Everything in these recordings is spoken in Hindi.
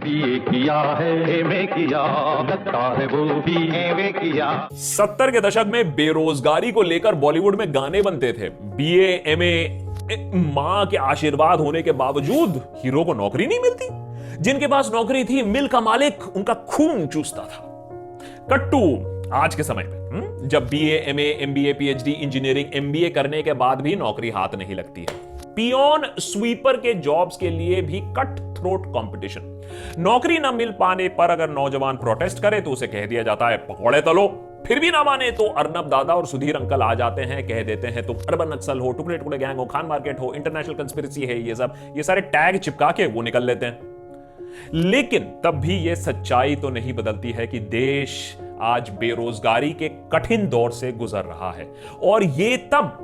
बीए किया है, एमए किया, लगता है वो भी एमए किया। 70 के दशक में बेरोजगारी को लेकर बॉलीवुड में गाने बनते थे। बीए, एमए, मां के आशीर्वाद होने के बावजूद हीरो को नौकरी नहीं मिलती। जिनके पास नौकरी थी, मिल का मालिक उनका खून चूसता था। कट्टू आज के समय में जब BA, MA, MBA, PhD, engineering, MBA करने के बाद भी नौकरी हाथ नहीं लगती है। पियोन, स्वीपर के जॉब्स के लिए भी कट थ्रोट कंपटीशन। नौकरी ना मिल पाने पर अगर नौजवान प्रोटेस्ट करे तो उसे कह दिया जाता है पकौड़े तलो। फिर भी ना माने तो अर्नब दादा और सुधीर अंकल आ जाते हैं, कह देते हैं तुम अर्बन नक्सल हो, टुकड़े टुकड़े गैंग हो, खान मार्केट हो, इंटरनेशनल कंस्पिरेसी है, ये सारे टैग चिपका के वो निकल लेते हैं। लेकिन तब भी यह सच्चाई तो नहीं बदलती है कि देश आज बेरोजगारी के कठिन दौर से गुजर रहा है, और ये तब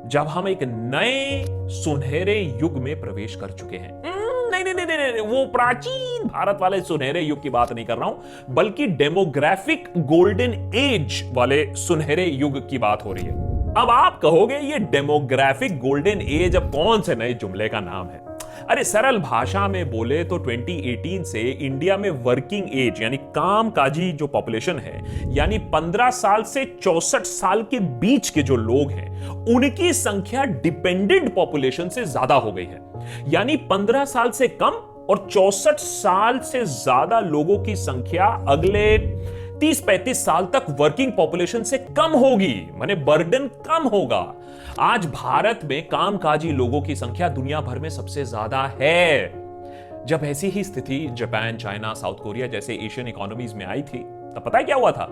जब हम एक नए सुनहरे युग में प्रवेश कर चुके हैं। नहीं, वो प्राचीन भारत वाले सुनहरे युग की बात नहीं कर रहा हूं, बल्कि डेमोग्राफिक गोल्डन एज वाले सुनहरे युग की बात हो रही है। अब आप कहोगे ये डेमोग्राफिक गोल्डन एज अब कौन से नए जुमले का नाम है? अरे सरल भाषा में बोले तो 2018 से इंडिया में वर्किंग एज यानी कामकाजी जो पॉपुलेशन है, यानी 15 साल से 64 साल के बीच के जो लोग हैं, उनकी संख्या डिपेंडेंट पॉपुलेशन से ज्यादा हो गई है। यानी 15 साल से कम और 64 साल से ज्यादा लोगों की संख्या अगले 30-35 साल तक वर्किंग पॉपुलेशन से कम होगी, माने बर्डन कम होगा। आज भारत में कामकाजी लोगों की संख्या दुनिया भर में सबसे ज्यादा है। जब ऐसी ही स्थिति जापान, चाइना, साउथ कोरिया जैसे एशियन इकोनॉमीज में आई थी, तब पता है क्या हुआ था?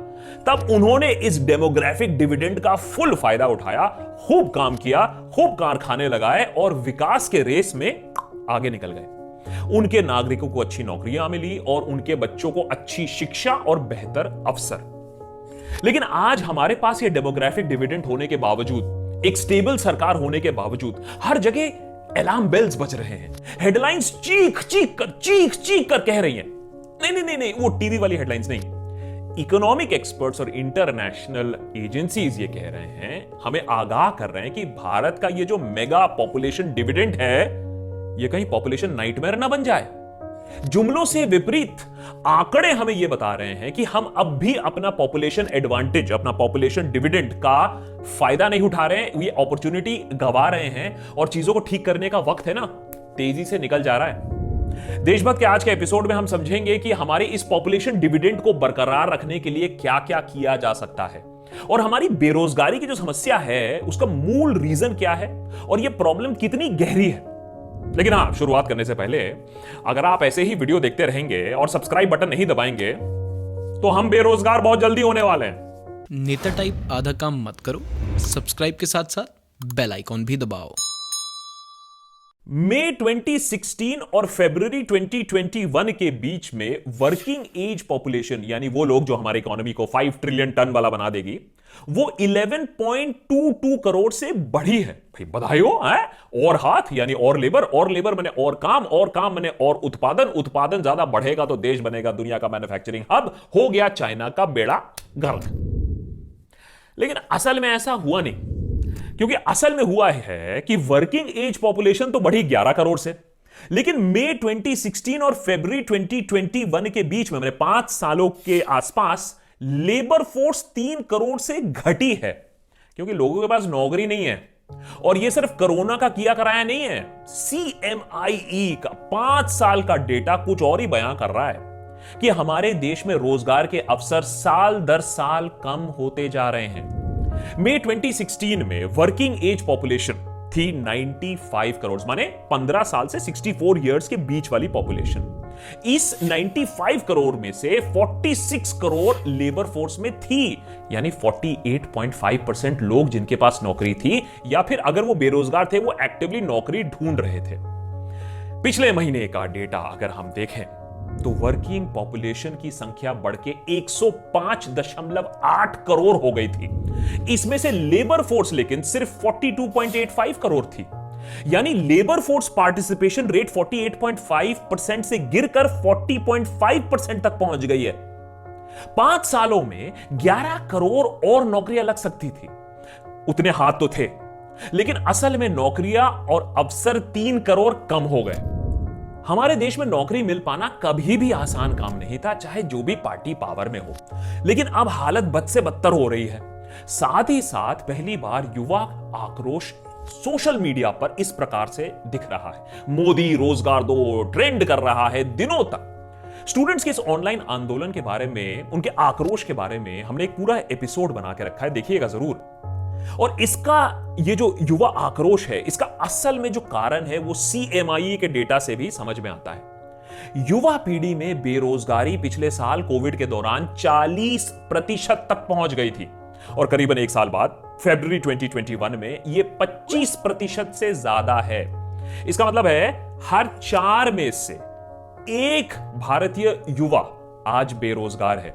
तब उन्होंने इस डेमोग्राफिक डिविडेंड का फुल फायदा उठाया, खूब काम किया, खूब कारखाने लगाए और विकास के रेस में आगे निकल गए। उनके नागरिकों को अच्छी नौकरियां मिली और उनके बच्चों को अच्छी शिक्षा और बेहतर अवसर। लेकिन आज हमारे पास ये डेमोग्राफिक डिविडेंड होने के बावजूद, एक स्टेबल सरकार होने के बावजूद, हर जगह अलार्म बेल्स बज रहे हैं। हेडलाइंस चीख चीख कर कह रही हैं। नहीं, वो टीवी वाली हेडलाइंस नहीं। इकोनॉमिक एक्सपर्ट्स और इंटरनेशनल एजेंसीज ये कह रहे हैं, हमें आगाह कर रहे हैं कि भारत का ये जो मेगा पॉपुलेशन डिविडेंड है, ये कहीं पॉपुलेशन नाइटमेयर ना बन जाए। जुमलों से विपरीत आंकड़े हमें यह बता रहे हैं कि हम अब भी अपना पॉपुलेशन एडवांटेज, अपना पॉपुलेशन डिविडेंड का फायदा नहीं उठा रहे हैं, ये अपॉर्चुनिटी गंवा रहे हैं, और चीजों को ठीक करने का वक्त है ना, तेजी से निकल जा रहा है। देशभक्त के आज के एपिसोड में हम समझेंगे कि हमारे इस पॉपुलेशन डिविडेंड को बरकरार रखने के लिए क्या क्या किया जा सकता है, और हमारी बेरोजगारी की जो समस्या है उसका मूल रीजन क्या है, और यह प्रॉब्लम कितनी गहरी है। लेकिन हाँ, शुरुआत करने से पहले अगर आप ऐसे ही वीडियो देखते रहेंगे और सब्सक्राइब बटन नहीं दबाएंगे तो हम बेरोजगार बहुत जल्दी होने वाले हैं। नेता टाइप आधा काम मत करो, सब्सक्राइब के साथ साथ बेल आइकॉन भी दबाओ। मई 2016 और फरवरी 2021 के बीच में वर्किंग एज पॉपुलेशन, यानी वो लोग जो हमारी इकोनॉमी को 5 ट्रिलियन टन वाला बना देगी, वो 11.22 करोड़ से बढ़ी है। भाई बधाई हो। और हाथ यानी और लेबर माने और काम माने और उत्पादन ज्यादा बढ़ेगा तो देश बनेगा दुनिया का मैन्युफैक्चरिंग हब, हो गया चाइना का बेड़ा गर्क। लेकिन असल में ऐसा हुआ नहीं, क्योंकि असल में हुआ है कि वर्किंग एज पॉपुलेशन तो बढ़ी 11 करोड़ से, लेकिन मई 2016 और फरवरी 2021 के बीच में, 5 सालों के आसपास, लेबर फोर्स 3 करोड़ से घटी है, क्योंकि लोगों के पास नौकरी नहीं है। और यह सिर्फ कोरोना का किया कराया नहीं है, CMIE का 5 साल का डेटा कुछ और ही बयां कर रहा है कि हमारे देश में रोजगार के अवसर साल दर साल कम होते जा रहे हैं। मई 2016 में वर्किंग एज पॉपुलेशन थी 95 करोड़, माने 15 साल से 64 इयर्स के बीच वाली पॉपुलेशन। इस 95 करोड़ में से 46 करोड़ लेबर फोर्स में थी, यानी 48.5% लोग जिनके पास नौकरी थी, या फिर अगर वो बेरोजगार थे वो एक्टिवली नौकरी ढूंढ रहे थे। पिछले महीने का डेटा अगर हम देखें तो वर्किंग पॉपुलेशन की संख्या बढ़ के 105.8 करोड़ हो गई थी। इसमें से लेबर फोर्स लेकिन सिर्फ 42.85 करोड़ थी, यानी लेबर फोर्स पार्टिसिपेशन रेट 48.5% से गिरकर 40.5% तक पहुंच गई है। 5 सालों में 11 करोड़ और नौकरियां लग सकती थी, उतने हाथ तो थे, लेकिन असल में नौकरियां और अवसर 3 करोड़ कम हो गए। हमारे देश में नौकरी मिल पाना कभी भी आसान काम नहीं था, चाहे जो भी पार्टी पावर में हो। लेकिन अब हालत बद से बदतर हो रही है। साथ ही साथ पहली बार युवा आक्रोश सोशल मीडिया पर इस प्रकार से दिख रहा है। मोदी रोजगार दो ट्रेंड कर रहा है दिनों तक। स्टूडेंट्स के इस ऑनलाइन आंदोलन के बारे में, उनके आक्रोश के बारे में हमने एक पूरा एपिसोड बना के रखा है, देखिएगा जरूर। और इसका ये जो युवा आक्रोश है, इसका असल में जो कारण है वो CMI के डेटा से भी समझ में आता है। युवा पीढ़ी में बेरोजगारी पिछले साल कोविड के दौरान 40% तक पहुंच गई थी और करीबन एक साल बाद फरवरी 2021 में ये 25% से ज्यादा है। इसका मतलब है हर 4 में से एक भारतीय युवा आज बेरोजगार है।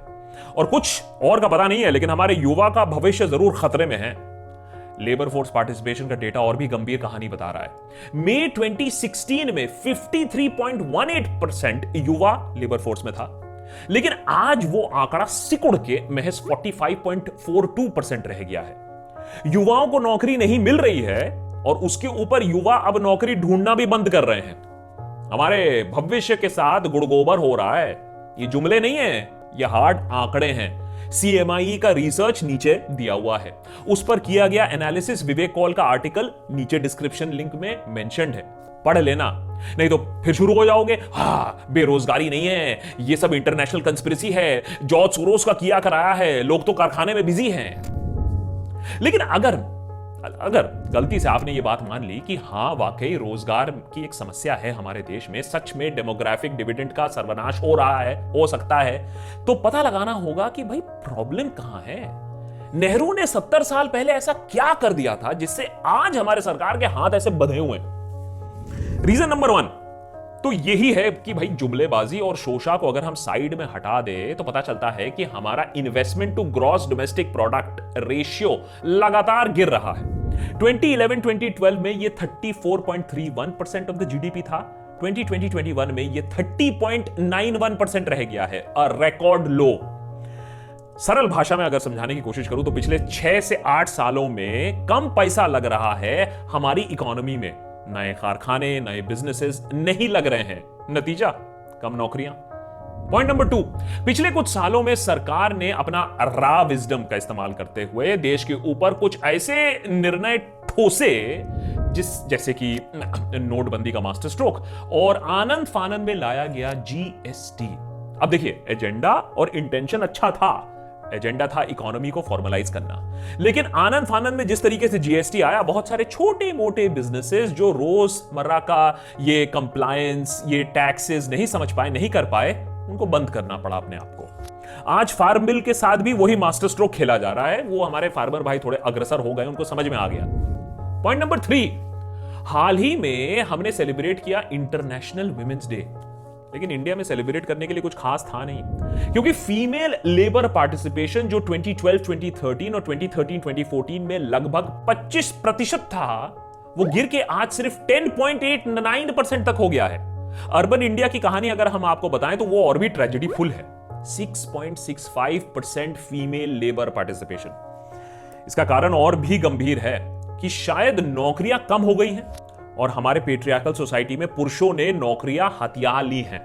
और कुछ और का पता नहीं है, लेकिन हमारे युवा का भविष्य जरूर खतरे में है। लेबर फोर्स पार्टिसिपेशन का डेटा और भी गंभीर कहानी बता रहा है। मई 2016 में 53.18% युवा लेबर फोर्स में था, लेकिन आज वो आंकड़ा सिकुड़ के महज 45.42% रह गया है। युवाओं को नौकरी नहीं मिल रही है और उसके ऊपर युवा अब नौकरी ढूंढना भी बंद कर रहे हैं। हमारे भविष्य के साथ गुड़गोबर हो रहा है। ये जुमले नहीं है, ये हार्ड आंकड़े हैं। CMI का रिसर्च नीचे दिया हुआ है, उस पर किया गया एनालिसिस विवेक कॉल का आर्टिकल नीचे डिस्क्रिप्शन लिंक में मेंशन्ड है, पढ़ लेना। नहीं तो फिर शुरू हो जाओगे, हाँ बेरोजगारी नहीं है, ये सब इंटरनेशनल कंस्पिरेसी है, जॉर्ज सोरोस का किया कराया है, लोग तो कारखाने में बिजी हैं। लेकिन अगर गलती से आपने ये बात मान ली कि हाँ वाकई रोजगार की एक समस्या है हमारे देश में, सच में डेमोग्राफिक डिविडेंड का सर्वनाश हो रहा है, हो सकता है, तो पता लगाना होगा कि भाई प्रॉब्लम कहां है। नेहरू ने 70 साल पहले ऐसा क्या कर दिया था जिससे आज हमारे सरकार के हाथ ऐसे बंधे हुए हैं। रीजन नंबर 1 तो यही है कि भाई जुमलेबाजी और शोषा को अगर हम साइड में हटा दे तो पता चलता है कि हमारा investment to gross domestic product ratio लगातार गिर रहा है। 2011-2012 में ये 34.31% ऑफ द जीडीपी था। 2020-21 में ये 30.91% रह गया है, अ रिकॉर्ड लो। सरल भाषा में अगर समझाने की कोशिश करूं तो पिछले 6 से 8 सालों में कम पैसा लग रहा है हमारी इकोनॉमी में। नए कारखाने, नए बिजनेसेस नहीं लग रहे हैं, नतीजा कम नौकरियां। पॉइंट नंबर 2, पिछले कुछ सालों में सरकार ने अपना रा विजडम का इस्तेमाल करते हुए देश के ऊपर कुछ ऐसे निर्णय ठोसे जैसे कि नोटबंदी का मास्टर स्ट्रोक और आनंद फानंद में लाया गया GST। अब देखिए, एजेंडा और इंटेंशन अच्छा था। एजेंडा था इकोनॉमी को फॉर्मलाइज करना, लेकिन आनंद फानंद में जिस तरीके से GST आया, बहुत सारे छोटे मोटे बिजनेसेस जो रोजमर्रा का ये कंप्लायंस, ये टैक्सेस नहीं समझ पाए, नहीं कर पाए, उनको बंद करना पड़ा अपने आप को। आज फार्म बिल के साथ भी वही मास्टर स्ट्रोक खेला जा रहा है। वो हमारे फार्मर भाई थोड़े अग्रसर हो गए, उनको समझ में आ गया। पॉइंट नंबर 3, हाल ही में हमने सेलिब्रेट किया इंटरनेशनल वुमेन्स डे, लेकिन इंडिया में सेलिब्रेट करने के लिए कुछ खास था नहीं, क्योंकि फीमेल लेबर पार्टिसिपेशन जो 2012-2013 और 2013-2014 में लगभग 25% था, वो गिर के आज सिर्फ 10.89% तक हो गया है। अर्बन इंडिया की कहानी अगर हम आपको बताएं तो वो और भी ट्रेजेडी फुल है। 6.65% फीमेल लेबर पार्टिसिपेशन। इसका कारण और भी गंभीर है कि शायद नौकरियां कम हो गई हैं और हमारे पेट्रियार्कल सोसाइटी में पुरुषों ने नौकरियां हथिया ली हैं।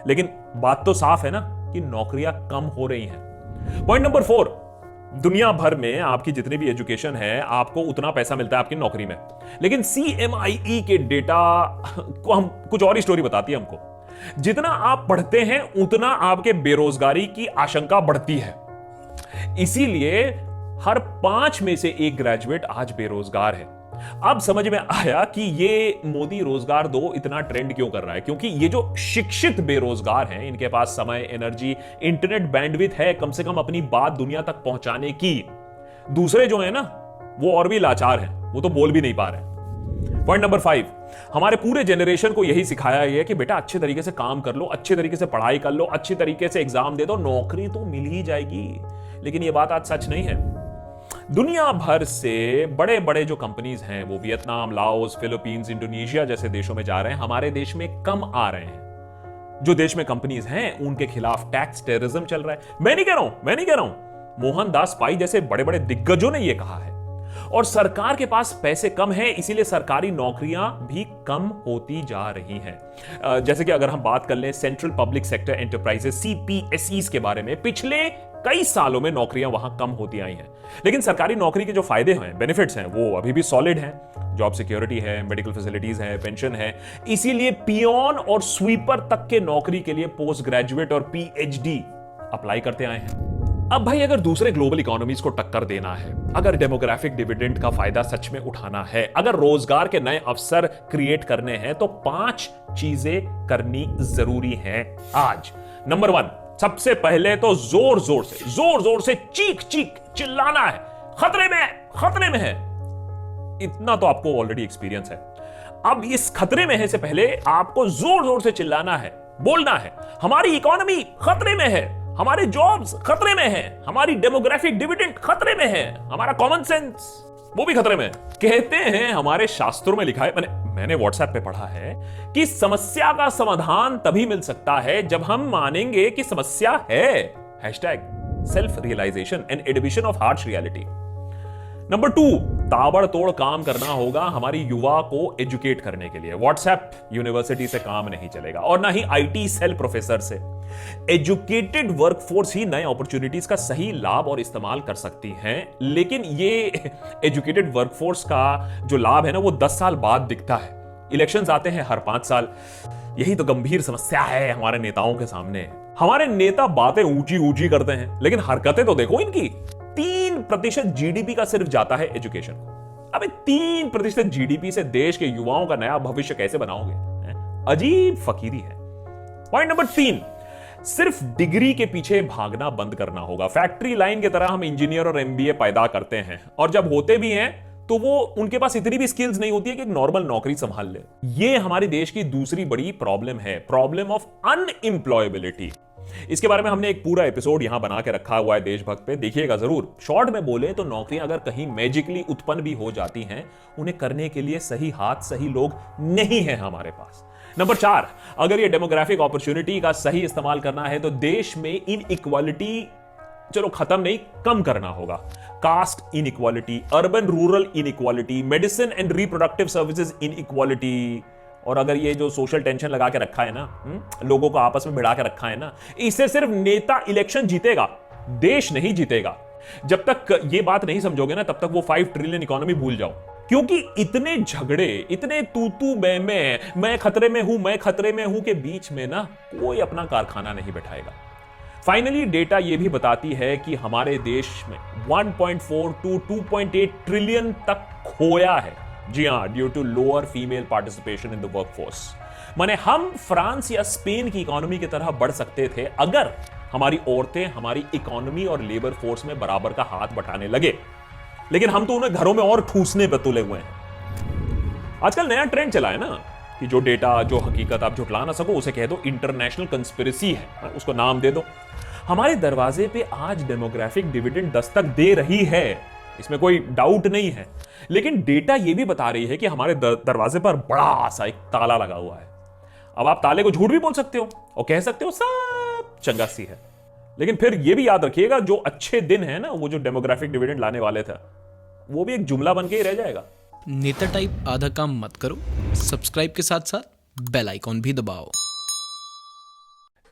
लेकिन बात तो साफ है ना कि नौकरियां कम हो रही हैं। पॉइंट नंबर 4, दुनिया भर में आपकी जितनी भी एजुकेशन है, आपको उतना पैसा मिलता है आपकी नौकरी में, लेकिन CMI के डेटा को हम कुछ और ही स्टोरी बताती है हमको। जितना आप पढ़ते हैं उतना आपके बेरोजगारी की आशंका बढ़ती है। इसीलिए हर 5 में से 1 ग्रेजुएट आज बेरोजगार है। अब समझ में आया कि ये मोदी रोजगार दो इतना ट्रेंड क्यों कर रहा है, क्योंकि ये जो शिक्षित बेरोजगार हैं, इनके पास समय, एनर्जी, इंटरनेट बैंडविड्थ है कम से कम अपनी बात दुनिया तक पहुंचाने की। दूसरे जो है ना, वो और भी लाचार हैं, वो तो बोल भी नहीं पा रहे। पॉइंट नंबर 5, हमारे पूरे जनरेशन को यही सिखाया है कि बेटा अच्छे तरीके से काम कर लो, अच्छे तरीके से पढ़ाई कर लो, अच्छे तरीके से एग्जाम दे दो, नौकरी तो मिल ही जाएगी। लेकिन ये बात आज सच नहीं है। दुनिया भर से बड़े बड़े जो कंपनीज हैं वो वियतनाम, लाओस, फिलीपींस, इंडोनेशिया जैसे देशों में जा रहे हैं, हमारे देश में कम आ रहे हैं। जो देश में कंपनीज हैं उनके खिलाफ टैक्स टेररिज्म चल रहा है। मैं नहीं कह रहा हूं, मोहनदास पाई जैसे बड़े बड़े दिग्गजों ने यह कहा है। और सरकार के पास पैसे कम हैं, इसीलिए सरकारी नौकरियां भी कम होती जा रही हैं। जैसे कि अगर हम बात कर लें सेंट्रल पब्लिक सेक्टर एंटरप्राइजेस सीपीएसईज के बारे में, पिछले कई सालों में नौकरियां वहां कम होती आई हैं, लेकिन सरकारी नौकरी के जो फायदे हैं, बेनिफिट्स हैं, वो अभी भी सॉलिड हैं। जॉब सिक्योरिटी है, मेडिकल फैसिलिटीज है, पेंशन है। इसीलिए पियोन और स्वीपर तक के नौकरी के लिए पोस्ट ग्रेजुएट और पीएचडी अप्लाई करते आए हैं। अब भाई अगर दूसरे ग्लोबल इकोनॉमीज को टक्कर देना है, अगर डेमोग्राफिक डिविडेंड का फायदा सच में उठाना है, अगर रोजगार के नए अवसर क्रिएट करने हैं, तो 5 चीजें करनी जरूरी हैं आज। नंबर 1, सबसे पहले तो जोर जोर से चीख चिल्लाना है, खतरे में है। इतना तो आपको ऑलरेडी एक्सपीरियंस है। अब इस खतरे में है से पहले आपको जोर से चिल्लाना है, बोलना है, हमारी इकोनॉमी खतरे में है, हमारे जॉब्स खतरे में है, हमारी डेमोग्राफिक डिविडेंड खतरे में है, हमारा कॉमन सेंस वो भी खतरे में है। कहते हैं, हमारे शास्त्रों में लिखा है, मैंने व्हाट्सएप पे पढ़ा है कि समस्या का समाधान तभी मिल सकता है जब हम मानेंगे कि समस्या है। Self realisation and admission of harsh reality. Number 2, ताबड़तोड़ काम करना होगा हमारी युवा को एजुकेट करने के लिए। व्हाट्सएप यूनिवर्सिटी से काम नहीं चलेगा और ना ही आईटी सेल प्रोफेसर से। एजुकेटेड वर्कफोर्स ही नए अपॉर्चुनिटीज का सही लाभ और इस्तेमाल कर सकती हैं, लेकिन ये एजुकेटेड वर्कफोर्स का जो लाभ है ना, वो 10 साल बाद दिखता है। इलेक्शंस आते हैं हर 5 साल। यही तो गंभीर समस्या है हमारे नेताओं के सामने। हमारे नेता बातें ऊंची करते हैं, लेकिन हरकतें तो देखो इनकी। 3% जीडीपी का सिर्फ जाता है एजुकेशन को। अबे 3% जीडीपी से देश के युवाओं का नया भविष्य कैसे बनाओगे? अजीब फकीरी है। पॉइंट नंबर 3, सिर्फ डिग्री के पीछे भागना बंद करना होगा। फैक्ट्री लाइन की तरह हम इंजीनियर और एमबीए पैदा करते हैं, और जब होते भी हैं तो वो उनके पास इतनी भी स्किल्स नहीं होती है कि एक नॉर्मल नौकरी संभाल ले। ये हमारे देश की दूसरी बड़ी प्रॉब्लम है, प्रॉब्लम ऑफ अनएम्प्लॉयबिलिटी। इसके बारे में हमने एक पूरा एपिसोड यहां बना के रखा हुआ है देशभक्त पे, देखिएगा जरूर। शॉर्ट में बोले तो नौकरियां अगर कहीं मैजिकली उत्पन्न भी हो जाती हैं, उन्हें करने के लिए सही हाथ, सही लोग नहीं है हमारे पास। नंबर 4, अगर ये डेमोग्राफिक अपॉर्चुनिटी का सही इस्तेमाल करना है तो देश में इनइक्वालिटी चलो खत्म नहीं, कम करना होगा। Caste inequality, urban rural inequality, medicine and reproductive services inequality, और अगर ये जो सोशल टेंशन लगा के रखा है ना, लोगों को आपस में भिड़ा के रखा है ना, इससे सिर्फ नेता इलेक्शन जीतेगा, देश नहीं जीतेगा। जब तक ये बात नहीं समझोगे ना, तब तक वो 5 ट्रिलियन इकोनॉमी भूल जाओ। क्योंकि इतने झगड़े, इतने तू मैं खतरे में हूं के बीच में ना कोई अपना कारखाना नहीं बैठाएगा। फाइनली डेटा यह भी बताती है कि हमारे देश में 1.4 to 2.8 ट्रिलियन तक खोया है। जी हां, due to lower female participation in the workforce. माने हम फ्रांस या स्पेन की इकोनॉमी की तरह बढ़ सकते थे अगर हमारी औरतें हमारी इकोनॉमी और लेबर फोर्स में बराबर का हाथ बटाने लगे, लेकिन हम तो उन्हें घरों में और ठूसने पर तुले हुए हैं। आजकल नया ट्रेंड चला है ना कि जो डेटा, जो हकीकत आप झुटला ना सको, उसे कह दो इंटरनेशनल कंस्पिरेसी है, उसको नाम दे दो। हमारे दरवाजे पे आज डेमोग्राफिक डिविडेंड दस्तक दे रही है, इसमें कोई डाउट नहीं है, लेकिन डेटा यह भी बता रही है कि हमारे दरवाजे पर बड़ा सा एक ताला लगा हुआ है। अब आप ताले को झूठ भी बोल सकते हो और कह सकते हो सब चंगा सी है, लेकिन फिर यह भी याद रखिएगा, जो अच्छे दिन है ना, वो जो डेमोग्राफिक डिविडेंड लाने वाले थे, वो भी एक जुमला बन के ही रह जाएगा। नेता टाइप आधा काम मत करो, सब्सक्राइब के साथ साथ बेल आइकॉन भी दबाओ।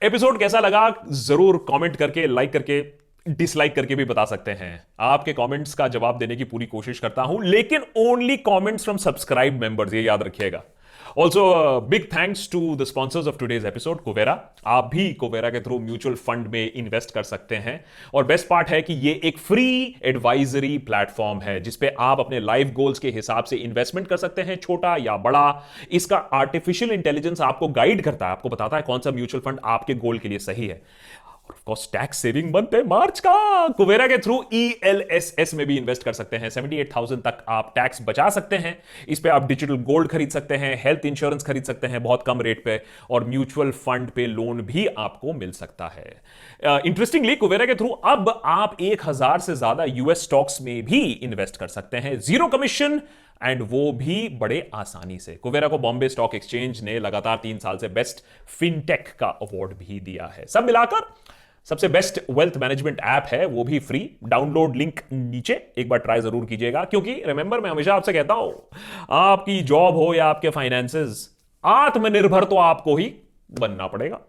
एपिसोड कैसा लगा जरूर कमेंट करके, लाइक करके, डिसलाइक करके भी बता सकते हैं। आपके कमेंट्स का जवाब देने की पूरी कोशिश करता हूं, लेकिन only comments from subscribe members, ये याद रखिएगा। Also big thanks to the sponsors of today's episode, Kuvera. आप भी कुवेरा के थ्रू म्यूचुअल फंड में इन्वेस्ट कर सकते हैं, और बेस्ट पार्ट है कि ये एक फ्री एडवाइजरी प्लेटफॉर्म है जिसपे आप अपने लाइफ गोल्स के हिसाब से इन्वेस्टमेंट कर सकते हैं, छोटा या बड़ा। इसका आर्टिफिशियल इंटेलिजेंस आपको गाइड करता है, आपको बताता है कौन सा म्यूचुअल फंड आपके गोल के लिए सही है। Of course tax saving month है मार्च का। कुवेरा के थ्रू ELSS में भी इन्वेस्ट कर सकते हैं। 78,000 तक आप टैक्स बचा सकते हैं। इस पे आप डिजिटल गोल्ड खरीद सकते हैं, हेल्थ इंश्योरेंस खरीद सकते हैं बहुत कम रेट पे, और म्यूचुअल फंड पे लोन भी आपको मिल सकता है। इंटरेस्टिंगली कुवेरा के थ्रू अब आप 1000 से ज्यादा US स्टॉक्स में भी इन्वेस्ट कर सकते हैं, 0 कमीशन, एंड वो भी बड़े आसानी से। कुवेरा को बॉम्बे स्टॉक एक्सचेंज ने लगातार 3 साल से बेस्ट फिनटेक का अवार्ड भी दिया है। सब मिलाकर सबसे बेस्ट वेल्थ मैनेजमेंट ऐप है, वो भी फ्री। डाउनलोड लिंक नीचे, एक बार ट्राई जरूर कीजिएगा, क्योंकि रिमेंबर मैं हमेशा आपसे कहता हूं, आपकी जॉब हो या आपके फाइनेंसेस, आत्मनिर्भर तो आपको ही बनना पड़ेगा।